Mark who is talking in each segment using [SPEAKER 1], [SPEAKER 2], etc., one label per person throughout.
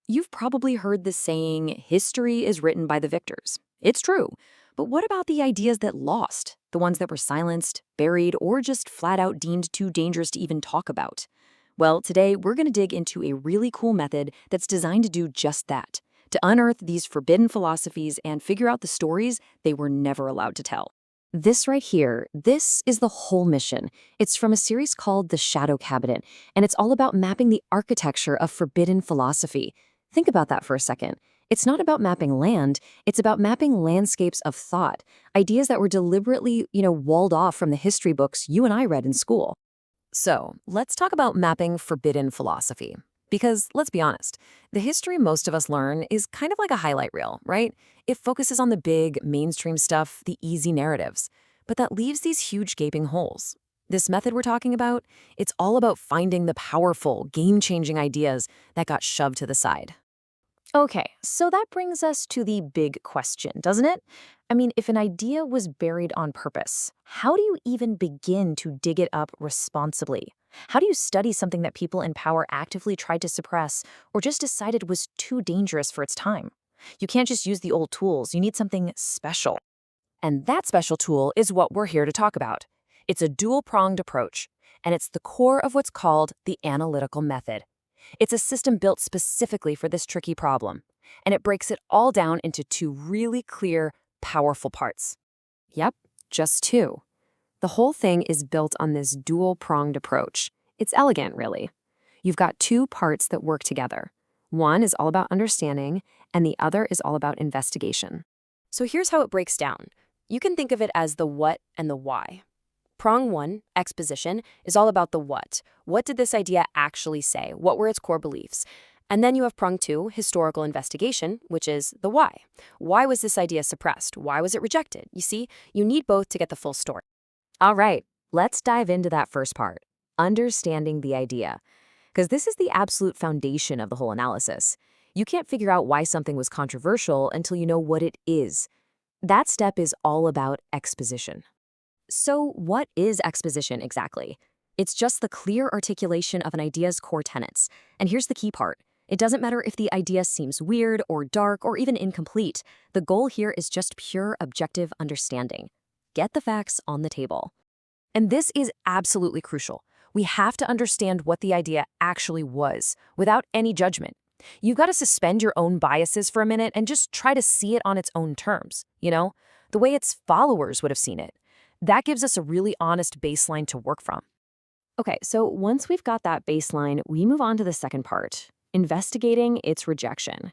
[SPEAKER 1] You've probably heard the saying, history is written by the victors. It's true. But what about the ideas that lost? The ones that were silenced, buried, or just flat out deemed too dangerous to even talk about? Well, today we're going to dig into a really cool method that's designed to do just that, to unearth these forbidden philosophies and figure out the stories they were never allowed to tell. This right here, this is the whole mission. It's from a series called The Shadow Cabinet, and it's all about mapping the architecture of forbidden philosophy. Think about that for a second. It's not about mapping land, it's about mapping landscapes of thought, ideas that were deliberately, walled off from the history books you and I read in school. So, let's talk about mapping forbidden philosophy. Because, let's be honest, the history most of us learn is kind of like a highlight reel, right? It focuses on the big, mainstream stuff, the easy narratives. But that leaves these huge gaping holes. This method we're talking about, it's all about finding the powerful, game-changing ideas that got shoved to the side. Okay, so that brings us to the big question, doesn't it? I mean, if an idea was buried on purpose, how do you even begin to dig it up responsibly? How do you study something that people in power actively tried to suppress or just decided was too dangerous for its time? You can't just use the old tools, you need something special. And that special tool is what we're here to talk about. It's a dual-pronged approach, and it's the core of what's called the analytical method. It's a system built specifically for this tricky problem, and it breaks it all down into two really clear, powerful parts. Yep, just two. The whole thing is built on this dual-pronged approach. It's elegant, really. You've got two parts that work together. One is all about understanding, and the other is all about investigation. So here's how it breaks down. You can think of it as the what and the why. Prong 1, exposition, is all about the what. What did this idea actually say? What were its core beliefs? And then you have prong 2, historical investigation, which is the why. Why was this idea suppressed? Why was it rejected? You see, you need both to get the full story. All right, let's dive into that first part, understanding the idea. Because this is the absolute foundation of the whole analysis. You can't figure out why something was controversial until you know what it is. That step is all about exposition. So what is exposition exactly? It's just the clear articulation of an idea's core tenets. And here's the key part. It doesn't matter if the idea seems weird or dark or even incomplete. The goal here is just pure objective understanding. Get the facts on the table. And this is absolutely crucial. We have to understand what the idea actually was, without any judgment. You've got to suspend your own biases for a minute and just try to see it on its own terms, the way its followers would have seen it. That gives us a really honest baseline to work from. Okay, so once we've got that baseline, we move on to the second part, investigating its rejection.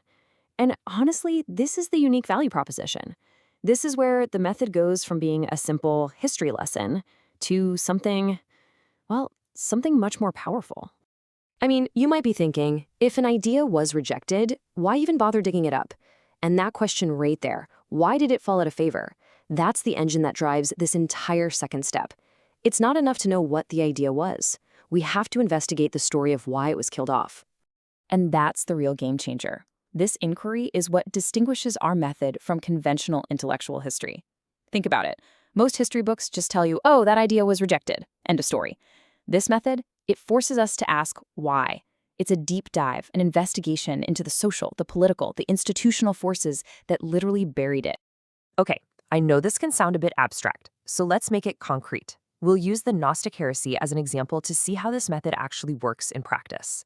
[SPEAKER 1] And honestly, this is the unique value proposition. This is where the method goes from being a simple history lesson to something much more powerful. I mean, you might be thinking, if an idea was rejected, why even bother digging it up? And that question right there, why did it fall out of favor? That's the engine that drives this entire second step. It's not enough to know what the idea was. We have to investigate the story of why it was killed off. And that's the real game changer. This inquiry is what distinguishes our method from conventional intellectual history. Think about it. Most history books just tell you, oh, that idea was rejected. End of story. This method, it forces us to ask why. It's a deep dive, an investigation into the social, the political, the institutional forces that literally buried it.
[SPEAKER 2] Okay, I know this can sound a bit abstract, so let's make it concrete. We'll use the Gnostic heresy as an example to see how this method actually works in practice.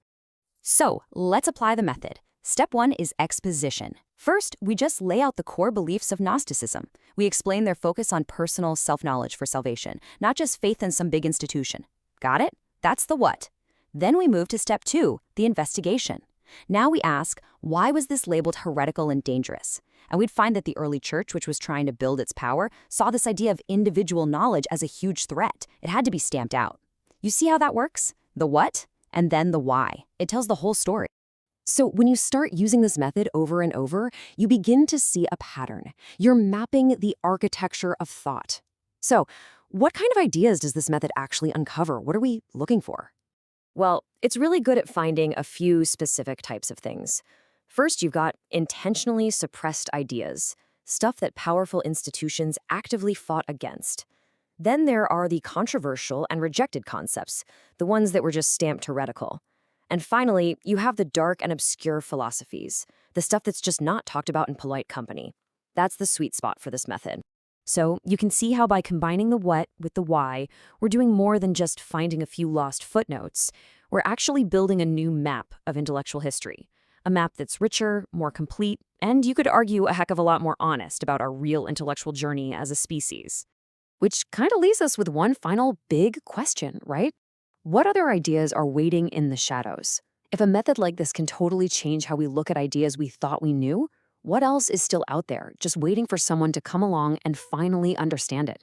[SPEAKER 1] So, let's apply the method. Step 1 is exposition. First, we just lay out the core beliefs of Gnosticism. We explain their focus on personal self-knowledge for salvation, not just faith in some big institution. Got it? That's the what. Then we move to step 2, the investigation. Now we ask, why was this labeled heretical and dangerous? And we'd find that the early church, which was trying to build its power, saw this idea of individual knowledge as a huge threat. It had to be stamped out. You see how that works? The what, and then the why. It tells the whole story. So when you start using this method over and over, you begin to see a pattern. You're mapping the architecture of thought. So what kind of ideas does this method actually uncover? What are we looking for? Well, it's really good at finding a few specific types of things. First, you've got intentionally suppressed ideas, stuff that powerful institutions actively fought against. Then there are the controversial and rejected concepts, the ones that were just stamped heretical. And finally, you have the dark and obscure philosophies, the stuff that's just not talked about in polite company. That's the sweet spot for this method. So you can see how by combining the what with the why, we're doing more than just finding a few lost footnotes. We're actually building a new map of intellectual history, a map that's richer, more complete, and you could argue a heck of a lot more honest about our real intellectual journey as a species. Which kind of leaves us with one final big question, right? What other ideas are waiting in the shadows? If a method like this can totally change how we look at ideas we thought we knew, what else is still out there, just waiting for someone to come along and finally understand it?